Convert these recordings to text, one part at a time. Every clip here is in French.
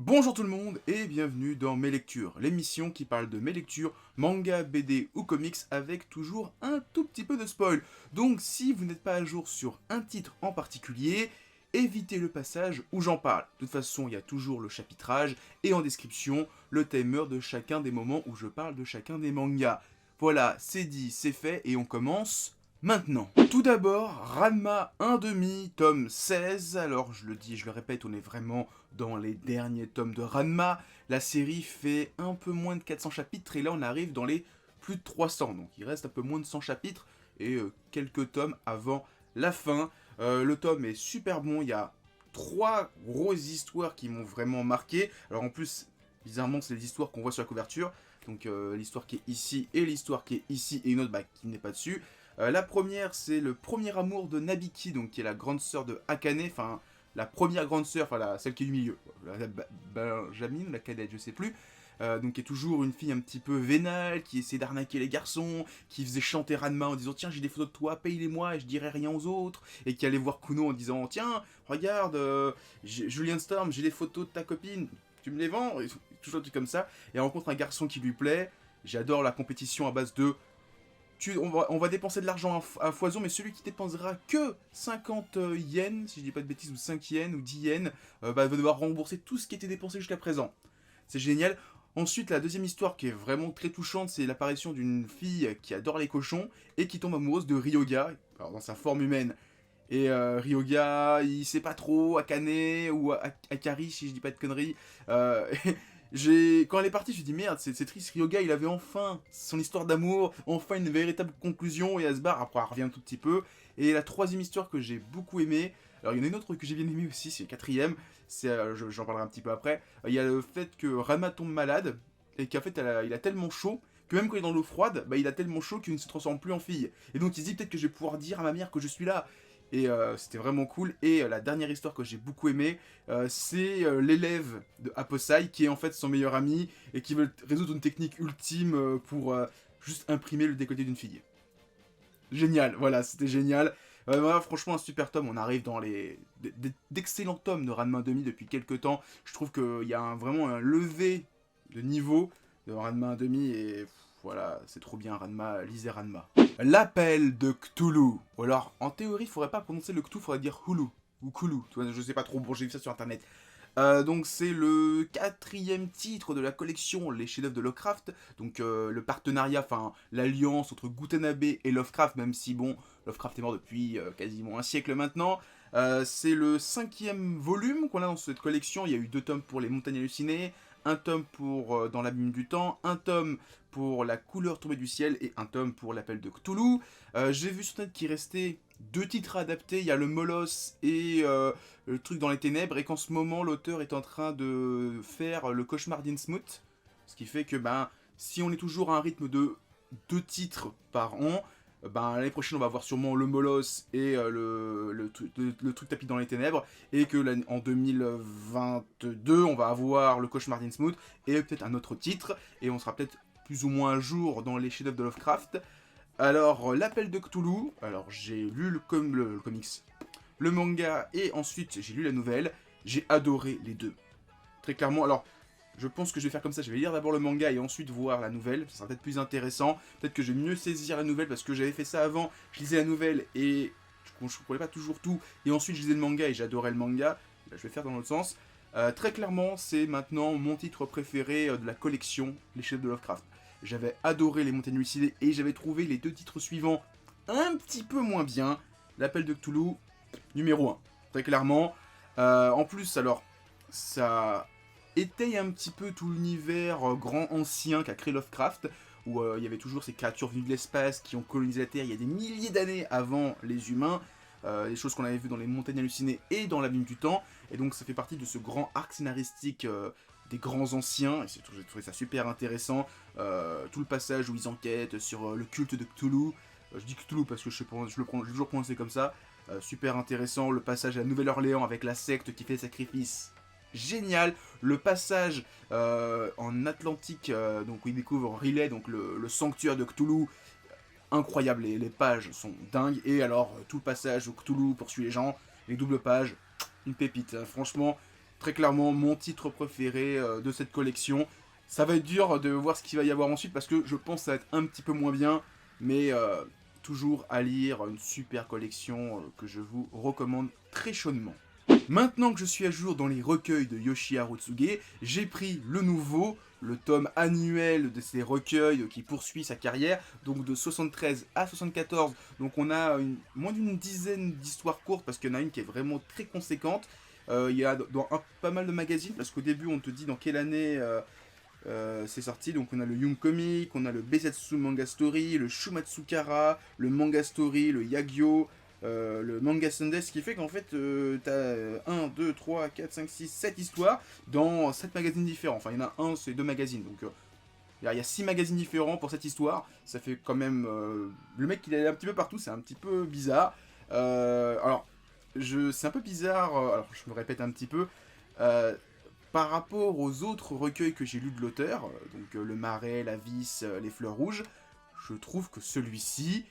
Bonjour tout le monde et bienvenue dans Mes Lectures, l'émission qui parle de mes lectures, manga, BD ou comics avec toujours un tout petit peu de spoil. Donc si vous n'êtes pas à jour sur un titre en particulier, évitez le passage où j'en parle. De toute façon, il y a toujours le chapitrage et en description le timer de chacun des moments où je parle de chacun des mangas. Voilà, c'est dit, c'est fait et on commence maintenant. Tout d'abord, Ranma 1/2, tome 16. Alors je le dis, je le répète, on est vraiment dans les derniers tomes de Ranma. La série fait un peu moins de 400 chapitres et là on arrive dans les plus de 300. Donc il reste un peu moins de 100 chapitres et quelques tomes avant la fin. Le tome est super bon, il y a 3 grosses histoires qui m'ont vraiment marqué. Alors en plus, bizarrement, c'est les histoires qu'on voit sur la couverture. Donc l'histoire qui est ici et l'histoire qui est ici et une autre qui n'est pas dessus. La première, c'est le premier amour de Nabiki, donc qui est la grande sœur de Akane, enfin la première grande sœur, enfin celle qui est du milieu, la Benjamin, la cadette, je sais plus. Donc qui est toujours une fille un petit peu vénale, qui essaie d'arnaquer les garçons, qui faisait chanter Ranma en disant tiens j'ai des photos de toi, paye-les-moi et je dirai rien aux autres, et qui allait voir Kuno en disant tiens regarde Julian Storm, j'ai des photos de ta copine, tu me les vends, et toujours des trucs comme ça, et elle rencontre un garçon qui lui plaît. J'adore la compétition à base de on va dépenser de l'argent à foison, mais celui qui dépensera que 50 yens, si je dis pas de bêtises, ou 5 yens, ou 10 yens, va devoir rembourser tout ce qui était dépensé jusqu'à présent. C'est génial. Ensuite, la deuxième histoire qui est vraiment très touchante, c'est l'apparition d'une fille qui adore les cochons et qui tombe amoureuse de Ryoga, alors dans sa forme humaine. Et Ryoga, il sait pas trop, Akane ou Akari, si je dis pas de conneries. Quand elle est partie, je me suis dit merde, c'est triste. Ryoga, il avait enfin son histoire d'amour, enfin une véritable conclusion, et elle se barre. Après, elle revient un tout petit peu. Et la troisième histoire que j'ai beaucoup aimée, alors il y en a une autre que j'ai bien aimée aussi, c'est la quatrième, j'en parlerai un petit peu après. Il y a le fait que Rama tombe malade, et qu'en fait il a tellement chaud que même quand il est dans l'eau froide, il a tellement chaud qu'il ne se transforme plus en fille. Et donc il se dit peut-être que je vais pouvoir dire à ma mère que je suis là. Et c'était vraiment cool. Et la dernière histoire que j'ai beaucoup aimée, c'est l'élève de Aposai qui est en fait son meilleur ami et qui veut résoudre une technique ultime pour juste imprimer le décolleté d'une fille. Génial, voilà, c'était génial. Voilà, franchement, un super tome. On arrive dans les d'excellents tomes de Ranma 1/2 depuis quelques temps. Je trouve qu'il y a vraiment un levé de niveau de Ranma 1/2 et voilà, c'est trop bien. Ranma, lisez Ranma. L'appel de Cthulhu. Ou alors, en théorie, il faudrait pas prononcer le Cthulhu, il faudrait dire Hulu ou Kulu. Tu vois, je sais pas trop. Bon, j'ai vu ça sur internet. Donc c'est le quatrième titre de la collection Les chefs-d'œuvre de Lovecraft, donc le partenariat, enfin l'alliance entre Gutanabe et Lovecraft, même si bon, Lovecraft est mort depuis quasiment un siècle maintenant. C'est le cinquième volume qu'on a dans cette collection. Il y a eu 2 tomes pour Les Montagnes Hallucinées, un tome pour Dans l'Abîme du Temps, un tome pour La Couleur tombée du ciel et un tome pour L'Appel de Cthulhu. J'ai vu sur net qu'il restait 2 titres adaptés, il y a le Moloss et le truc dans les ténèbres, et qu'en ce moment l'auteur est en train de faire le cauchemar d'Innsmouth, ce qui fait que si on est toujours à un rythme de 2 titres par an, l'année prochaine on va avoir sûrement le Moloss et le truc tapis dans les ténèbres, et que en 2022 on va avoir le cauchemar d'Innsmouth et peut-être un autre titre, et on sera peut-être plus ou moins à jour dans les chefs-d'œuvre de Lovecraft. Alors, l'appel de Cthulhu, alors j'ai lu le comics, le manga, et ensuite j'ai lu la nouvelle. J'ai adoré les deux. Très clairement, alors je pense que je vais faire comme ça, je vais lire d'abord le manga et ensuite voir la nouvelle, ça sera peut-être plus intéressant. Peut-être que je vais mieux saisir la nouvelle parce que j'avais fait ça avant, je lisais la nouvelle et je ne comprenais pas toujours tout, et ensuite je lisais le manga et j'adorais le manga. Là, je vais faire dans l'autre sens. Très clairement, c'est maintenant mon titre préféré de la collection Les Chefs de Lovecraft. J'avais adoré Les Montagnes Hallucinées et j'avais trouvé les 2 titres suivants un petit peu moins bien. L'Appel de Cthulhu, numéro 1, très clairement. En plus, alors, ça étaye un petit peu tout l'univers grand ancien qu'a créé Lovecraft, où il y avait toujours ces créatures venues de l'espace qui ont colonisé la Terre il y a des milliers d'années avant les humains. Les choses qu'on avait vues dans Les Montagnes Hallucinées et dans L'Abîme du Temps. Et donc ça fait partie de ce grand arc scénaristique des grands anciens, et j'ai trouvé ça super intéressant. Tout le passage où ils enquêtent sur le culte de Cthulhu. Je dis Cthulhu parce que je l'ai toujours prononcé comme ça. Super intéressant. Le passage à la Nouvelle-Orléans avec la secte qui fait le sacrifice. Génial. Le passage en Atlantique, donc où ils découvrent Riley, donc le sanctuaire de Cthulhu. Incroyable, les pages sont dingues. Et alors, tout le passage où Cthulhu poursuit les gens, les doubles pages, une pépite. Franchement, très clairement mon titre préféré de cette collection. Ça va être dur de voir ce qu'il va y avoir ensuite parce que je pense que ça va être un petit peu moins bien, mais toujours à lire, une super collection que je vous recommande très chaudement. Maintenant que je suis à jour dans les recueils de Yoshi Harutsuge, j'ai pris le nouveau, le tome annuel de ces recueils qui poursuit sa carrière, donc de 73 à 74, donc on a moins d'une dizaine d'histoires courtes, parce qu'il y en a une qui est vraiment très conséquente. Il y a dans pas mal de magazines, parce qu'au début on te dit dans quelle année c'est sorti, donc on a le Young Comic, on a le Beisatsu Manga Story, le Shumatsukara, le Manga Story, le Yagyo, le Manga Sunday, ce qui fait qu'en fait t'as 1, 2, 3, 4, 5, 6, 7 histoires dans 7 magazines différents. Enfin il y en a un, c'est 2 magazines, donc il y a 6 magazines différents pour cette histoire. Ça fait quand même... le mec il est un petit peu partout, c'est un petit peu bizarre. Alors, c'est un peu bizarre, alors je me répète un petit peu, par rapport aux autres recueils que j'ai lus de l'auteur, donc Le Marais, La Vis, Les Fleurs Rouges, je trouve que celui-ci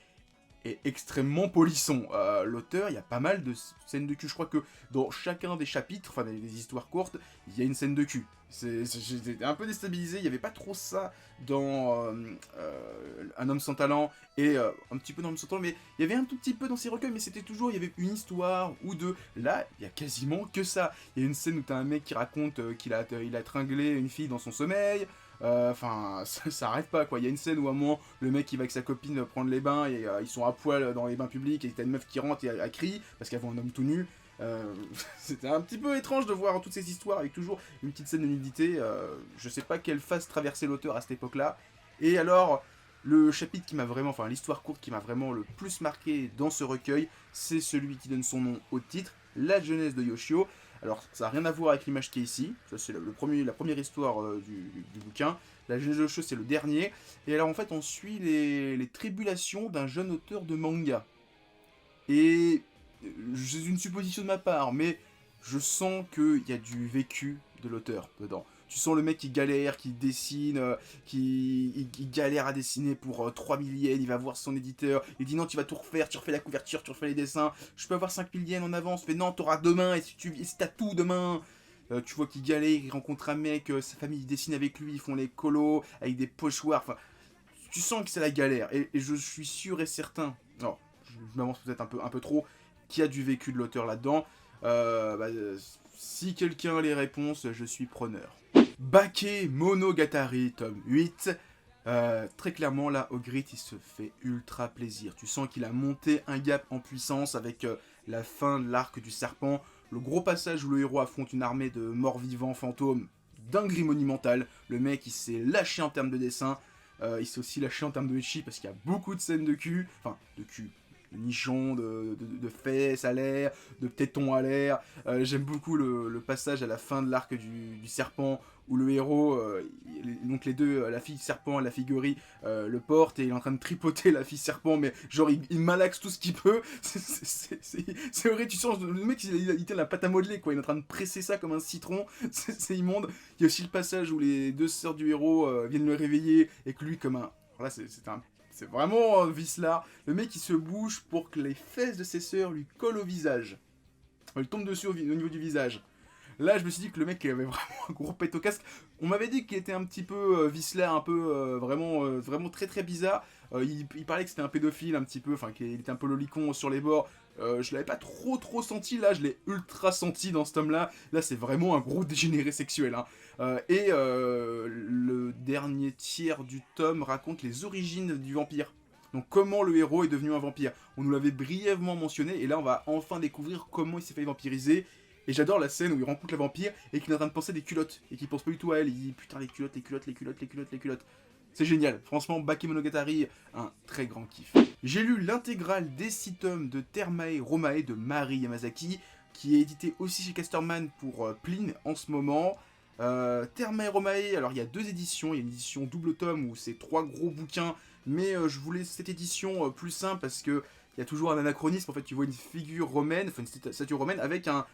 est extrêmement polisson. L'auteur, il y a pas mal de scènes de cul. Je crois que dans chacun des chapitres, enfin des histoires courtes, il y a une scène de cul. J'étais un peu déstabilisé, il n'y avait pas trop ça dans Un homme sans talent et un petit peu dans Un homme sans talent, mais il y avait un tout petit peu dans ces recueils, mais c'était toujours, il y avait une histoire ou deux. Là, il y a quasiment que ça. Il y a une scène où t'as un mec qui raconte qu'il a tringlé une fille dans son sommeil. Enfin, ça arrête pas quoi. Il y a une scène où à un moment, le mec il va avec sa copine prendre les bains et ils sont à poil dans les bains publics et t'as une meuf qui rentre et elle crie parce qu'elle voit un homme tout nu. C'était un petit peu étrange de voir toutes ces histoires avec toujours une petite scène de nudité. Je sais pas quelle phase traversait l'auteur à cette époque-là. Et alors, le chapitre qui m'a vraiment, enfin l'histoire courte qui m'a vraiment le plus marqué dans ce recueil, c'est celui qui donne son nom au titre, La jeunesse de Yoshio. Alors, ça n'a rien à voir avec l'image qui est ici. Ça, c'est la première histoire du bouquin. La jeunesse de Yoshio, c'est le dernier. Et alors, en fait, on suit les tribulations d'un jeune auteur de manga. Et c'est une supposition de ma part, mais je sens qu'il y a du vécu de l'auteur dedans. Tu sens le mec qui galère, qui dessine, il galère à dessiner pour 3000 yens, il va voir son éditeur, il dit non tu vas tout refaire, tu refais la couverture, tu refais les dessins, je peux avoir 5000 yens en avance, mais non t'auras demain, et si t'as tout demain. Tu vois qu'il galère, il rencontre un mec, sa famille il dessine avec lui, ils font les colos, avec des pochoirs, enfin, tu sens que c'est la galère, et je suis sûr et certain, alors je m'avance peut-être un peu trop, qu'il y a du vécu de l'auteur là-dedans. Si quelqu'un a les réponses, je suis preneur. Bake Monogatari, tome 8. Très clairement, là, Ogrit, il se fait ultra plaisir. Tu sens qu'il a monté un gap en puissance avec la fin de l'arc du serpent. Le gros passage où le héros affronte une armée de morts-vivants fantômes, dinguerie monumentale. Le mec, il s'est lâché en termes de dessin. Il s'est aussi lâché en termes de ecchi parce qu'il y a beaucoup de scènes de cul. Enfin, de cul. De nichons, de fesses à l'air, de tétons à l'air. J'aime beaucoup le passage à la fin de l'arc du serpent où le héros, donc les deux, la fille serpent et la fille gorille, le porte et il est en train de tripoter la fille serpent, mais genre il malaxe tout ce qu'il peut. C'est horrible, tu sens, le mec il tient la pâte à modeler quoi, il est en train de presser ça comme un citron, c'est immonde. Il y a aussi le passage où les deux sœurs du héros viennent le réveiller et que lui comme un... Voilà, c'est vraiment vicelard. Le mec il se bouge pour que les fesses de ses sœurs lui collent au visage. Elle tombe dessus au niveau du visage. Là, je me suis dit que le mec il avait vraiment un gros pet au casque. On m'avait dit qu'il était un petit peu vicelard, un peu vraiment très très bizarre. Il parlait que c'était un pédophile un petit peu, enfin qu'il était un peu lolicon sur les bords. Je l'avais pas trop senti, là je l'ai ultra senti dans ce tome là. Là c'est vraiment un gros dégénéré sexuel. Hein. Le dernier tiers du tome raconte les origines du vampire. Donc comment le héros est devenu un vampire. On nous l'avait brièvement mentionné et là on va enfin découvrir comment il s'est fait vampiriser. Et j'adore la scène où il rencontre la vampire et qu'il est en train de penser des culottes et qu'il pense pas du tout à elle. Il dit putain les culottes. C'est génial. Franchement, Bakemonogatari, un très grand kiff. J'ai lu l'intégrale des 6 tomes de Termae Romae de Mari Yamazaki, qui est édité aussi chez Casterman pour Plin en ce moment. Termae Romae, alors il y a 2 éditions. Il y a une édition double tome où c'est 3 gros bouquins, mais je voulais cette édition plus simple parce que il y a toujours un anachronisme. En fait, tu vois une figure romaine, enfin une statue romaine avec un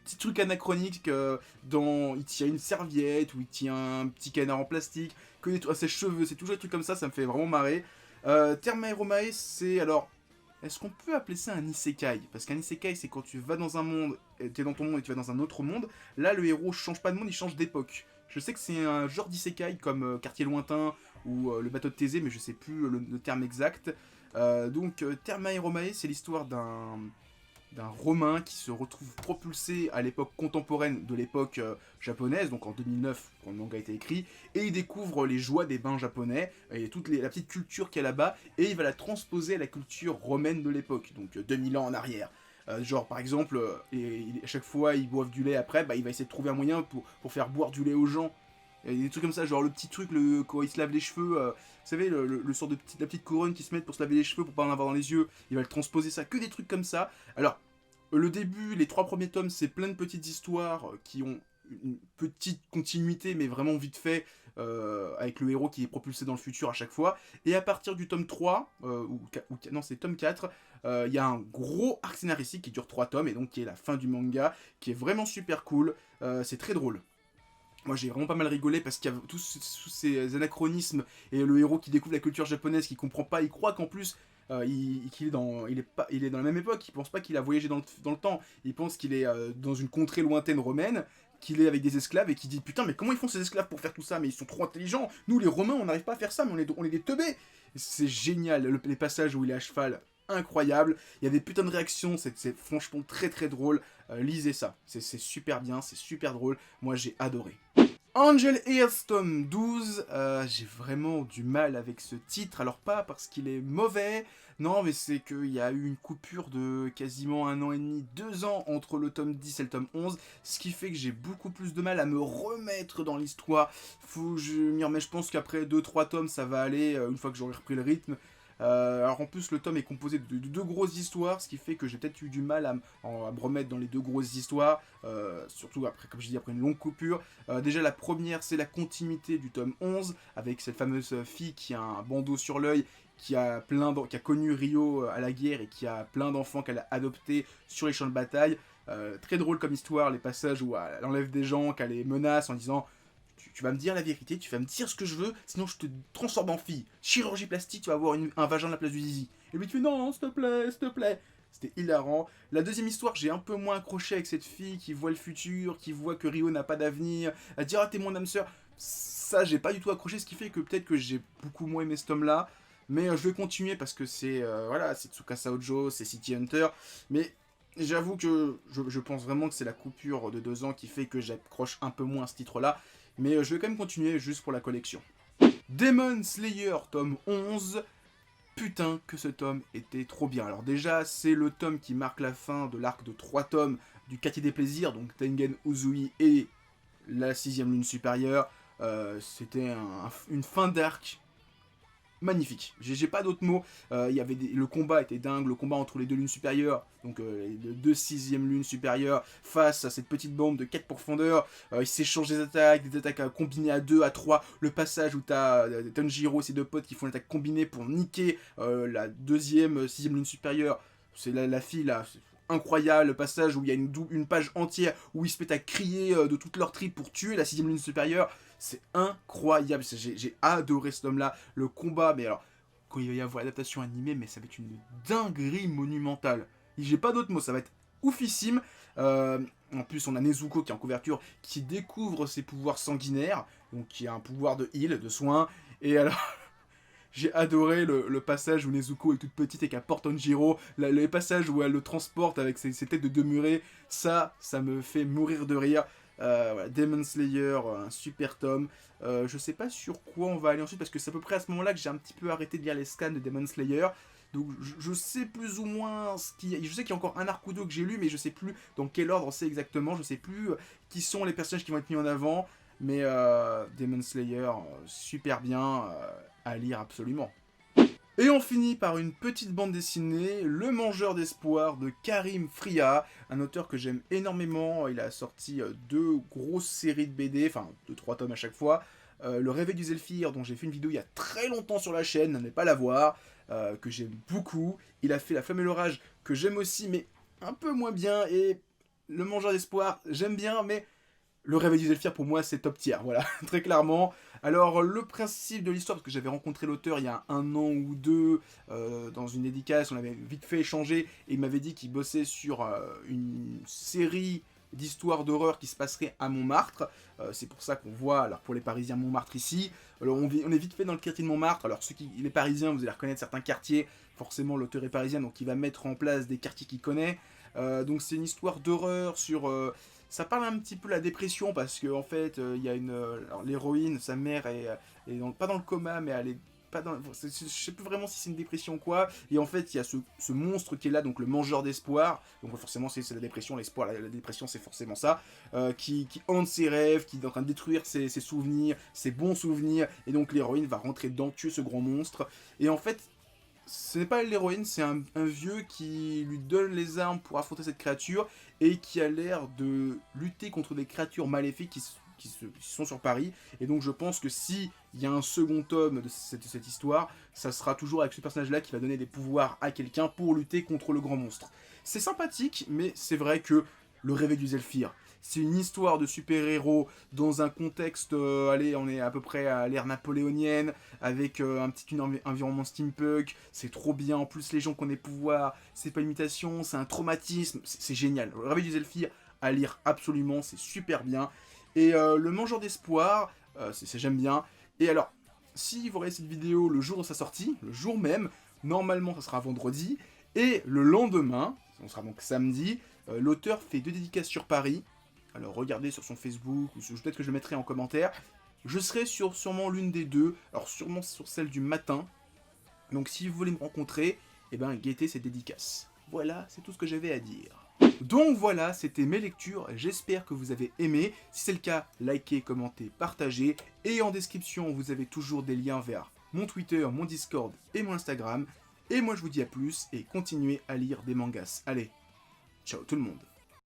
petit truc anachronique il tient une serviette ou il tient un petit canard en plastique, que ses cheveux, c'est toujours des trucs comme ça me fait vraiment marrer. Termae Romae, c'est alors Est-ce qu'on peut appeler ça un isekai? Parce qu'un isekai, c'est quand tu vas dans un monde, t'es dans ton monde et tu vas dans un autre monde. Là, le héros change pas de monde, il change d'époque. Je sais que c'est un genre d'isekai comme Quartier Lointain ou le bateau de Thésée, mais je sais plus le terme exact. Donc, Thermae Romae, c'est l'histoire d'un Romain qui se retrouve propulsé à l'époque contemporaine de l'époque japonaise, donc en 2009 quand le manga a été écrit, et il découvre les joies des bains japonais et toute la petite culture qu'il y a là-bas, et il va la transposer à la culture romaine de l'époque, donc 2000 ans en arrière. Genre par exemple, à chaque fois ils boivent du lait après, bah, il va essayer de trouver un moyen pour faire boire du lait aux gens. Et des trucs comme ça, genre le petit truc quand il se lave les cheveux, vous savez, le sort de la petite couronne qui se met pour se laver les cheveux pour pas en avoir dans les yeux, il va le transposer ça, que des trucs comme ça. Alors, le début, les 3 premiers tomes, c'est plein de petites histoires qui ont une petite continuité, mais vraiment vite fait, avec le héros qui est propulsé dans le futur à chaque fois. Et à partir du tome 3, non, c'est tome 4, il y a un gros arc scénaristique qui dure 3 tomes, et donc qui est la fin du manga, qui est vraiment super cool. C'est très drôle. Moi j'ai vraiment pas mal rigolé parce qu'il y a tous ces anachronismes et le héros qui découvre la culture japonaise, qui comprend pas, il croit qu'en plus qu'il est il est dans la même époque, il pense pas qu'il a voyagé dans le temps, il pense qu'il est dans une contrée lointaine romaine, qu'il est avec des esclaves et qui dit putain mais comment ils font ces esclaves pour faire tout ça, mais ils sont trop intelligents, nous les Romains on n'arrive pas à faire ça mais on est des teubés. C'est génial, les passages où il est à cheval, incroyable, il y a des putains de réactions, c'est franchement très très drôle, lisez ça, c'est super bien, c'est super drôle, moi j'ai adoré. Angel Earth tome 12, j'ai vraiment du mal avec ce titre, alors pas parce qu'il est mauvais, non mais c'est qu'il y a eu une coupure de quasiment 1 an et demi, 2 ans entre le tome 10 et le tome 11, ce qui fait que j'ai beaucoup plus de mal à me remettre dans l'histoire, faut que je m'y remette, je pense qu'après 2-3 tomes ça va aller, une fois que j'aurai repris le rythme. Alors en plus le tome est composé de 2 grosses histoires, ce qui fait que j'ai peut-être eu du mal à me remettre dans les 2 grosses histoires, surtout après, comme je dis, après une longue coupure. Déjà la première c'est la continuité du tome 11, avec cette fameuse fille qui a un bandeau sur l'œil, qui a connu Rio à la guerre et qui a plein d'enfants qu'elle a adoptés sur les champs de bataille. Très drôle comme histoire, les passages où elle enlève des gens, qu'elle les menace en disant tu vas me dire la vérité, tu vas me dire ce que je veux, sinon je te transforme en fille. Chirurgie plastique, tu vas avoir un vagin à la place du zizi. Et lui tu fais non, s'il te plaît, s'il te plaît. C'était hilarant. La deuxième histoire, j'ai un peu moins accroché avec cette fille qui voit le futur, qui voit que Rio n'a pas d'avenir. Elle dit ah t'es mon âme sœur. Ça j'ai pas du tout accroché, ce qui fait que peut-être que j'ai beaucoup moins aimé ce tome-là. Mais je vais continuer parce que c'est voilà, c'est Tsukasa Ojo, c'est City Hunter. Mais j'avoue que je pense vraiment que c'est la coupure de 2 ans qui fait que j'accroche un peu moins à ce titre-là. Mais je vais quand même continuer juste pour la collection. Demon Slayer, tome 11. Putain que ce tome était trop bien. Alors déjà, c'est le tome qui marque la fin de l'arc de 3 tomes du Quartier des Plaisirs, donc Tengen Uzui et la 6ème lune supérieure. C'était une fin d'arc magnifique. J'ai pas d'autres mots. Le combat était dingue, le combat entre les 2 lunes supérieures, donc les 2 6e lunes supérieures, face à cette petite bombe de 4 profondeurs. Ils s'échangent des attaques combinées à 2, à 3. Le passage où t'as Tanjiro et ses 2 potes qui font une attaque combinée pour niquer la 2e, 6e lune supérieure. C'est la fille là. Incroyable, le passage où il y a une page entière où ils se mettent à crier de toute leur tripes pour tuer la 6ème lune supérieure. C'est incroyable, j'ai adoré ce tome-là. Le combat, mais alors, quand il va y avoir l'adaptation animée, mais ça va être une dinguerie monumentale. J'ai pas d'autres mots, ça va être oufissime. En plus, on a Nezuko qui est en couverture, qui découvre ses pouvoirs sanguinaires, donc qui a un pouvoir de heal, de soin. Et alors, j'ai adoré le passage où Nezuko est toute petite et qu'elle porte Tanjiro, le passage où elle le transporte avec ses têtes de demeuré, ça me fait mourir de rire. Voilà, Demon Slayer, un super tome. Je sais pas sur quoi on va aller ensuite, parce que c'est à peu près à ce moment-là que j'ai un petit peu arrêté de lire les scans de Demon Slayer. Donc je sais plus ou moins ce qu'il y a. Je sais qu'il y a encore un arc ou 2 que j'ai lu, mais je sais plus dans quel ordre c'est exactement. Je sais plus qui sont les personnages qui vont être mis en avant. Mais Demon Slayer, super bien à lire absolument. Et on finit par une petite bande dessinée, Le Mangeur d'Espoir de Karim Fria, un auteur que j'aime énormément. Il a sorti 2 grosses séries de BD, enfin 2-3 tomes à chaque fois. Le Réveil du Zéphyr, dont j'ai fait une vidéo il y a très longtemps sur la chaîne, n'allez pas la voir, que j'aime beaucoup. Il a fait La Flamme et l'Orage, que j'aime aussi, mais un peu moins bien. Et Le Mangeur d'Espoir, j'aime bien, mais Le Réveil du Zéphyr, pour moi, c'est top tier, voilà, très clairement. Alors, le principe de l'histoire, parce que j'avais rencontré l'auteur il y a 1 an ou 2, dans une dédicace, on avait vite fait échanger, et il m'avait dit qu'il bossait sur une série d'histoires d'horreur qui se passerait à Montmartre. C'est pour ça qu'on voit, alors pour les Parisiens, Montmartre ici. Alors, on est vite fait dans le quartier de Montmartre. Alors, les Parisiens, vous allez reconnaître certains quartiers. Forcément, l'auteur est parisien, donc il va mettre en place des quartiers qu'il connaît. Donc, c'est une histoire d'horreur sur... ça parle un petit peu de la dépression parce qu'en fait, il y a l'héroïne, sa mère est pas dans le coma, mais elle est pas dans. Je sais plus vraiment si c'est une dépression ou quoi. Et en fait, il y a ce monstre qui est là, donc le mangeur d'espoir. Donc forcément, c'est la dépression, l'espoir, la dépression, c'est forcément ça. Qui hante ses rêves, qui est en train de détruire ses souvenirs, ses bons souvenirs. Et donc l'héroïne va rentrer dedans, tuer ce grand monstre. Et en fait, ce n'est pas l'héroïne, c'est un vieux qui lui donne les armes pour affronter cette créature et qui a l'air de lutter contre des créatures maléfiques qui sont sur Paris. Et donc je pense que si il y a un second tome de cette histoire, ça sera toujours avec ce personnage-là qui va donner des pouvoirs à quelqu'un pour lutter contre le grand monstre. C'est sympathique, mais c'est vrai que le Réveil du Zéphyr, c'est une histoire de super-héros dans un contexte, allez, on est à peu près à l'ère napoléonienne, avec un petit environnement steampunk, c'est trop bien, en plus les gens qui ont des pouvoirs, c'est pas une imitation, c'est un traumatisme, c'est génial. Le Réveil du Zéphyr, à lire absolument, c'est super bien. Et le Mangeur d'Espoir, j'aime bien. Et alors, si vous regardez cette vidéo le jour de sa sortie, le jour même, normalement ça sera vendredi, et le lendemain, on sera donc samedi, l'auteur fait 2 dédicaces sur Paris. Alors regardez sur son Facebook, ou peut-être que je le mettrai en commentaire. Je serai sur sûrement l'une des deux, alors sûrement sur celle du matin. Donc si vous voulez me rencontrer, eh ben guettez ces dédicaces. Voilà, c'est tout ce que j'avais à dire. Donc voilà, c'était mes lectures, j'espère que vous avez aimé. Si c'est le cas, likez, commentez, partagez. Et en description, vous avez toujours des liens vers mon Twitter, mon Discord et mon Instagram. Et moi je vous dis à plus et continuez à lire des mangas. Allez, ciao tout le monde.